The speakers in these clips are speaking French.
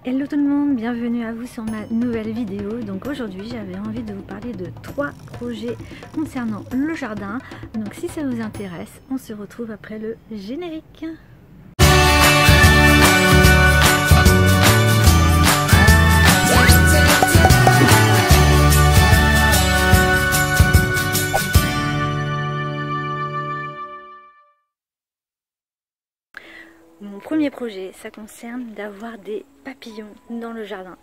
Hello tout le monde, bienvenue à vous sur ma nouvelle vidéo. Donc aujourd'hui j'avais envie de vous parler de 3 projets concernant le jardin. Donc si ça vous intéresse, on se retrouve après le générique. Mon premier projet, ça concerne d'avoir des papillons dans le jardin.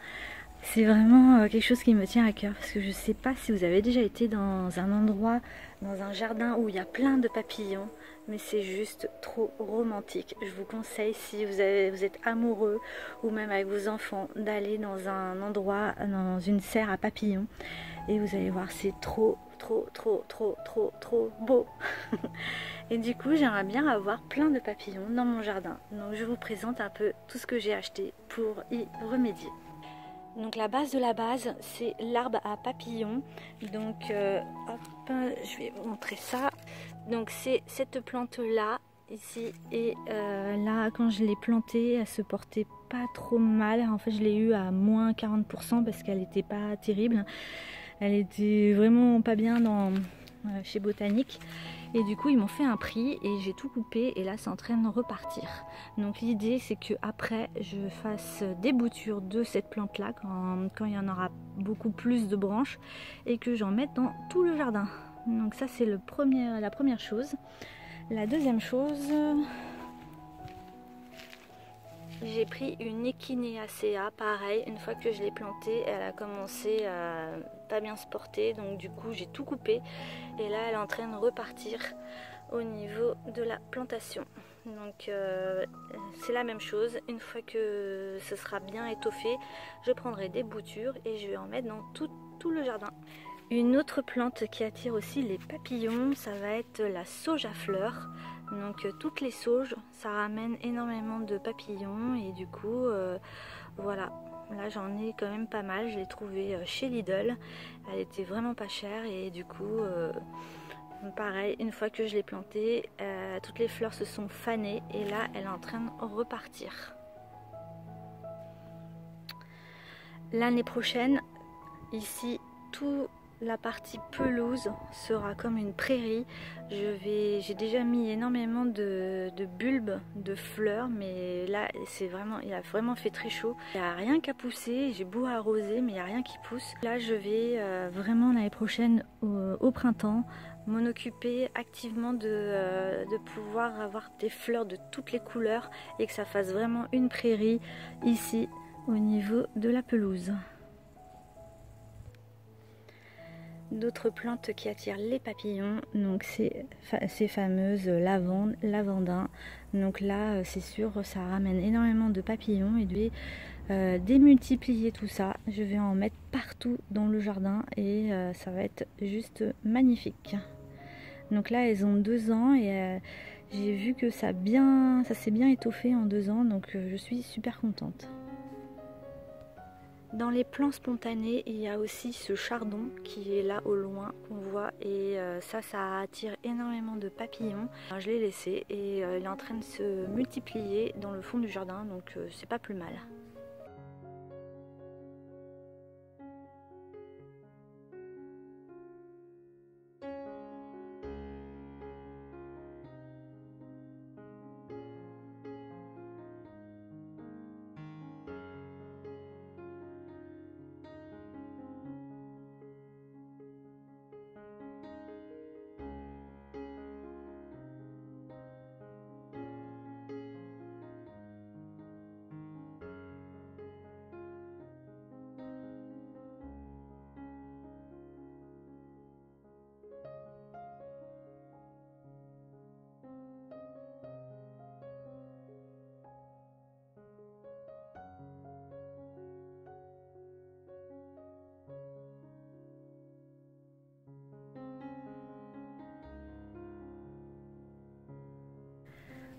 C'est vraiment quelque chose qui me tient à cœur parce que je ne sais pas si vous avez déjà été dans un endroit, dans un jardin où il y a plein de papillons, mais c'est juste trop romantique. Je vous conseille, si vous êtes amoureux ou même avec vos enfants, d'aller dans un endroit, dans une serre à papillons, et vous allez voir, c'est trop beau. Et du coup j'aimerais bien avoir plein de papillons dans mon jardin. Donc je vous présente un peu tout ce que j'ai acheté pour y remédier. Donc la base de la base, c'est l'arbre à papillons. Donc hop, je vais vous montrer ça. Donc c'est cette plante là ici, et là quand je l'ai plantée, elle se portait pas trop mal. En fait je l'ai eu à moins 40% parce qu'elle n'était pas terrible. Elle était vraiment pas bien chez Botanique. Et du coup ils m'ont fait un prix et j'ai tout coupé et là c'est en train de repartir. Donc l'idée c'est que après je fasse des boutures de cette plante là quand il y en aura beaucoup plus de branches et que j'en mette dans tout le jardin. Donc ça c'est la première chose. La deuxième chose, j'ai pris une Echinacea, pareil, une fois que je l'ai plantée, elle a commencé à pas bien se porter, donc du coup j'ai tout coupé et là elle est en train de repartir au niveau de la plantation. Donc c'est la même chose, une fois que ce sera bien étoffé, je prendrai des boutures et je vais en mettre dans tout le jardin. Une autre plante qui attire aussi les papillons, ça va être la sauge à fleurs. Donc toutes les sauges, ça ramène énormément de papillons et du coup voilà, là j'en ai quand même pas mal. Je l'ai trouvée chez Lidl, elle était vraiment pas chère et du coup pareil, une fois que je l'ai plantée, toutes les fleurs se sont fanées et là elle est en train de repartir. L'année prochaine, ici tout la partie pelouse sera comme une prairie. J'ai déjà mis énormément de bulbes, de fleurs, mais là il a vraiment fait très chaud. Il n'y a rien qu'à pousser, j'ai beau arroser, mais il n'y a rien qui pousse. Là je vais vraiment l'année prochaine au printemps m'en occuper activement de pouvoir avoir des fleurs de toutes les couleurs et que ça fasse vraiment une prairie ici au niveau de la pelouse. D'autres plantes qui attirent les papillons, donc c'est ces fameuses lavandes, lavandins. Donc là c'est sûr, ça ramène énormément de papillons et je vais démultiplier tout ça. Je vais en mettre partout dans le jardin et ça va être juste magnifique. Donc là elles ont 2 ans et j'ai vu que ça s'est bien étoffé en 2 ans, donc je suis super contente. Dans les plants spontanés, il y a aussi ce chardon qui est là au loin qu'on voit et ça attire énormément de papillons. Alors, je l'ai laissé et il est en train de se multiplier dans le fond du jardin, donc c'est pas plus mal.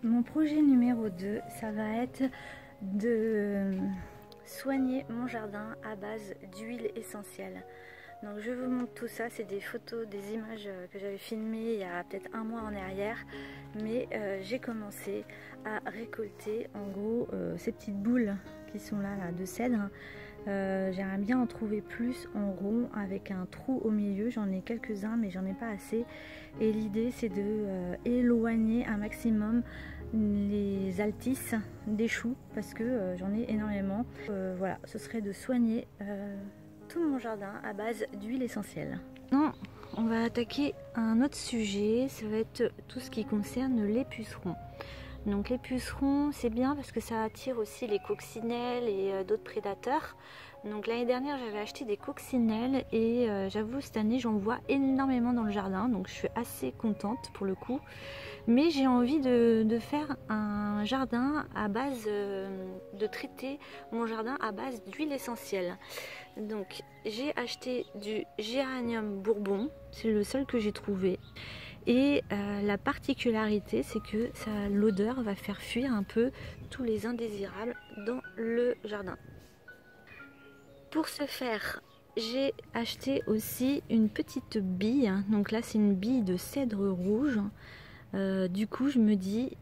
Mon projet numéro 2, ça va être de soigner mon jardin à base d'huile essentielle. Donc je vous montre tout ça, c'est des photos, des images que j'avais filmées il y a peut-être un mois en arrière. Mais j'ai commencé à récolter en gros ces petites boules qui sont là de cèdre. J'aimerais bien en trouver plus en rond avec un trou au milieu. J'en ai quelques-uns mais j'en ai pas assez. Et l'idée c'est de éloigner un maximum les altices des choux parce que j'en ai énormément. Voilà, ce serait de soigner tout mon jardin à base d'huile essentielle. Non, on va attaquer un autre sujet, ça va être tout ce qui concerne les pucerons. Donc les pucerons, c'est bien parce que ça attire aussi les coccinelles et d'autres prédateurs. Donc l'année dernière, j'avais acheté des coccinelles et j'avoue, cette année, j'en vois énormément dans le jardin. Donc je suis assez contente pour le coup. Mais j'ai envie de faire un jardin à base, de traiter mon jardin à base d'huile essentielle. Donc j'ai acheté du géranium bourbon, c'est le seul que j'ai trouvé. Et la particularité, c'est que l'odeur va faire fuir un peu tous les indésirables dans le jardin. Pour ce faire, j'ai acheté aussi une petite bille. Donc là, c'est une bille de cèdre rouge. Du coup, je me dis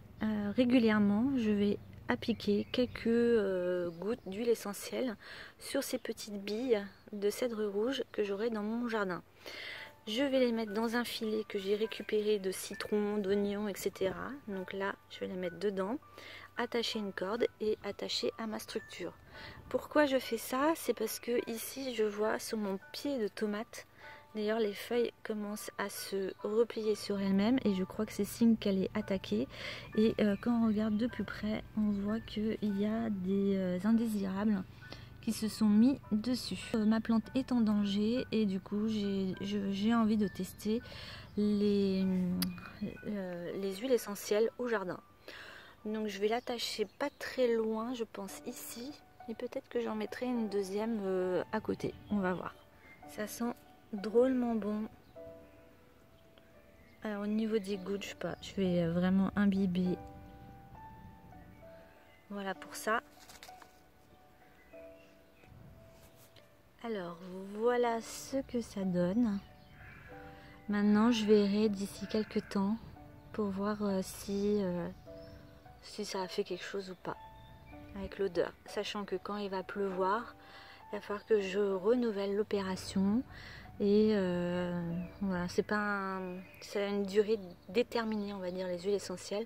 régulièrement, je vais appliquer quelques gouttes d'huile essentielle sur ces petites billes de cèdre rouge que j'aurai dans mon jardin. Je vais les mettre dans un filet que j'ai récupéré de citron, d'oignons, etc. Donc là, je vais les mettre dedans, attacher une corde et attacher à ma structure. Pourquoi je fais ça? C'est parce que ici, je vois sur mon pied de tomate, d'ailleurs les feuilles commencent à se replier sur elles-mêmes et je crois que c'est signe qu'elle est attaquée. Et quand on regarde de plus près, on voit qu'il y a des indésirables qui se sont mis dessus. Ma plante est en danger et du coup j'ai envie de tester les huiles essentielles au jardin. Donc je vais l'attacher pas très loin, je pense ici, et peut-être que j'en mettrai une deuxième à côté, on va voir. Ça sent drôlement bon. Alors au niveau des gouttes, je sais pas, je vais vraiment imbiber. Voilà pour ça. Alors voilà ce que ça donne. Maintenant je verrai d'ici quelques temps pour voir si ça a fait quelque chose ou pas avec l'odeur. Sachant que quand il va pleuvoir, il va falloir que je renouvelle l'opération. Et voilà, c'est ça a une durée déterminée, on va dire, les huiles essentielles.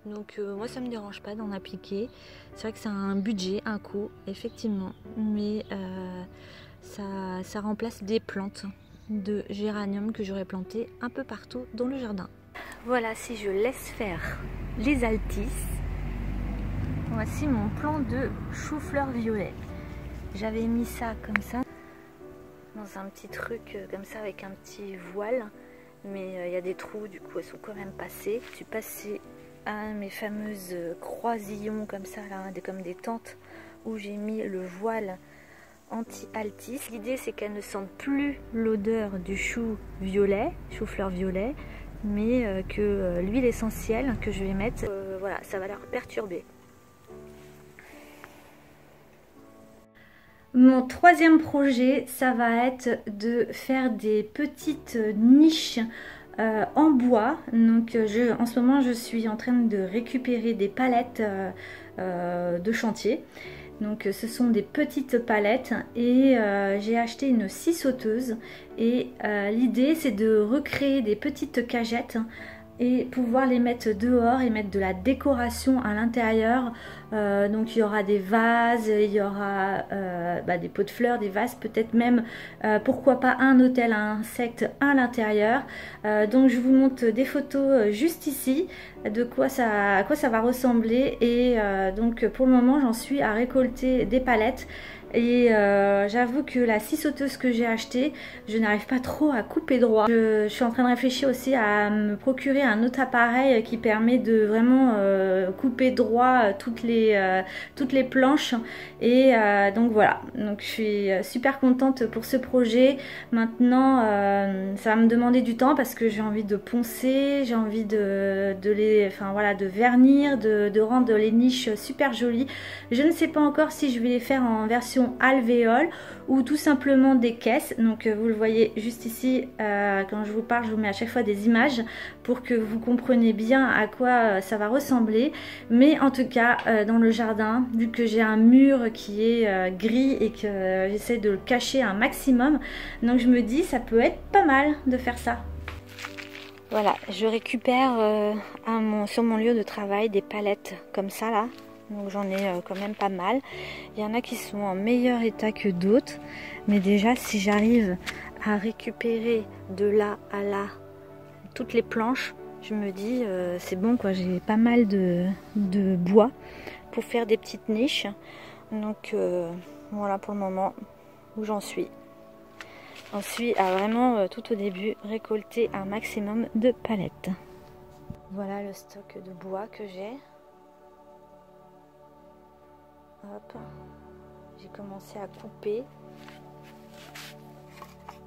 Donc moi ça me dérange pas d'en appliquer. C'est vrai que c'est un budget, un coût, effectivement. Mais ça remplace des plantes de géranium que j'aurais plantées un peu partout dans le jardin. Voilà, si je laisse faire les altices, voici mon plant de chou-fleur violet. J'avais mis ça comme ça, dans un petit truc comme ça avec un petit voile, mais il y a des trous, du coup elles sont quand même passées. Je suis passée à mes fameuses croisillons comme ça, là, comme des tentes, où j'ai mis le voile anti-altis. L'idée c'est qu'elles ne sentent plus l'odeur du chou-fleur violet, mais que l'huile essentielle que je vais mettre, voilà, ça va leur perturber. Mon troisième projet, ça va être de faire des petites niches en bois. Donc en ce moment je suis en train de récupérer des palettes de chantier. Donc ce sont des petites palettes et j'ai acheté une scie sauteuse et l'idée c'est de recréer des petites cagettes et pouvoir les mettre dehors et mettre de la décoration à l'intérieur. Donc il y aura des vases, il y aura des pots de fleurs, des vases, peut-être même pourquoi pas un hôtel à insectes à l'intérieur. Donc je vous montre des photos juste ici de à quoi ça va ressembler. Et donc pour le moment j'en suis à récolter des palettes. Et j'avoue que la scie sauteuse que j'ai achetée, je n'arrive pas trop à couper droit. Je suis en train de réfléchir aussi à me procurer un autre appareil qui permet de vraiment couper droit toutes les planches. Et donc voilà, donc je suis super contente pour ce projet. Maintenant ça va me demander du temps parce que j'ai envie de poncer, j'ai envie de vernir, de rendre les niches super jolies. Je ne sais pas encore si je vais les faire en version alvéole ou tout simplement des caisses. Donc vous le voyez juste ici, quand je vous parle je vous mets à chaque fois des images pour que vous compreniez bien à quoi ça va ressembler. Mais en tout cas dans le jardin, vu que j'ai un mur qui est gris et que j'essaie de le cacher un maximum. Donc je me dis ça peut être pas mal de faire ça. Voilà, je récupère sur mon lieu de travail des palettes comme ça là. Donc j'en ai quand même pas mal. Il y en a qui sont en meilleur état que d'autres. Mais déjà si j'arrive à récupérer de là à là toutes les planches, je me dis c'est bon quoi, j'ai pas mal de bois pour faire des petites niches. Donc voilà pour le moment où j'en suis. J'en suis à vraiment tout au début récolter un maximum de palettes. Voilà le stock de bois que j'ai. Hop, j'ai commencé à couper.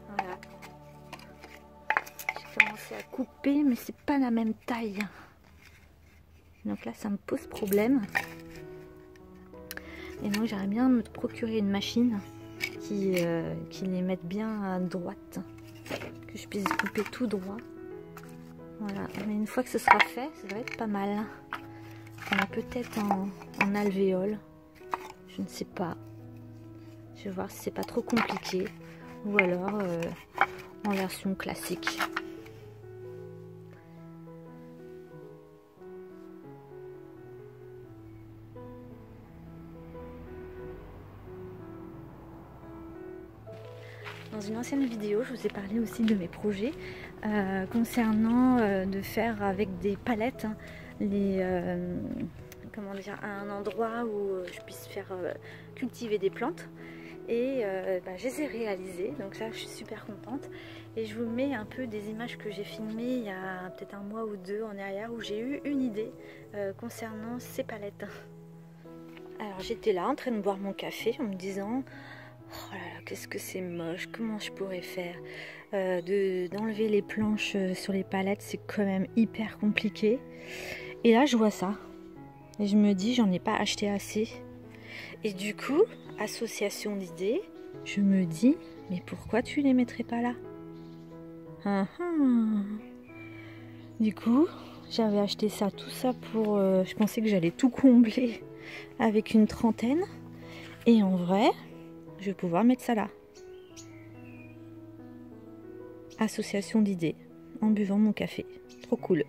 Voilà. J'ai commencé à couper, mais c'est pas la même taille. Donc là, ça me pose problème. Et donc, j'aimerais bien me procurer une machine qui les mette bien à droite, que je puisse couper tout droit. Voilà. Mais une fois que ce sera fait, ça va être pas mal. On a peut-être en alvéole. Je ne sais pas. Je vais voir si c'est pas trop compliqué. Ou alors en version classique. Dans une ancienne vidéo, je vous ai parlé aussi de mes projets concernant de faire avec des palettes comment dire, un endroit où je puisse faire cultiver des plantes. Et je les ai réalisées, donc ça je suis super contente. Et je vous mets un peu des images que j'ai filmées il y a peut-être un mois ou deux en arrière, où j'ai eu une idée concernant ces palettes. Alors j'étais là en train de boire mon café en me disant oh là là, qu'est-ce que c'est moche, comment je pourrais faire d'enlever les planches sur les palettes, c'est quand même hyper compliqué. Et là je vois ça et je me dis j'en ai pas acheté assez. Et du coup, association d'idées, je me dis mais pourquoi tu les mettrais pas là? Du coup, j'avais acheté ça, tout ça pour je pensais que j'allais tout combler avec une trentaine. Et en vrai, je vais pouvoir mettre ça là. Association d'idées en buvant mon café. Trop cool.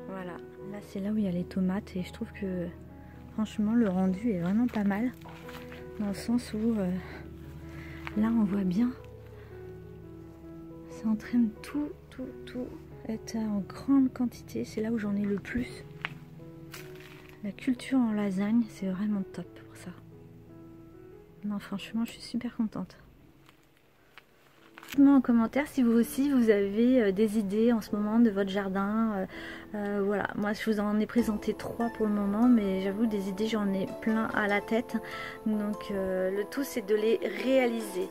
Voilà, là c'est là où il y a les tomates et je trouve que franchement le rendu est vraiment pas mal. Dans le sens où là on voit bien, ça entraîne tout être en grande quantité. C'est là où j'en ai le plus. La culture en lasagne, c'est vraiment top pour ça. Non, franchement, je suis super contente. Dites-moi en commentaire si vous aussi vous avez des idées en ce moment de votre jardin. Voilà, moi je vous en ai présenté 3 pour le moment, mais j'avoue des idées j'en ai plein à la tête. Donc le tout c'est de les réaliser.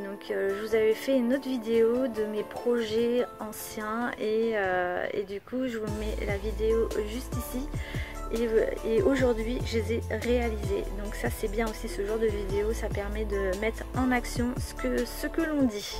Donc je vous avais fait une autre vidéo de mes projets anciens et du coup je vous mets la vidéo juste ici. Et aujourd'hui je les ai réalisés, donc ça c'est bien aussi, ce genre de vidéo, ça permet de mettre en action ce que l'on dit.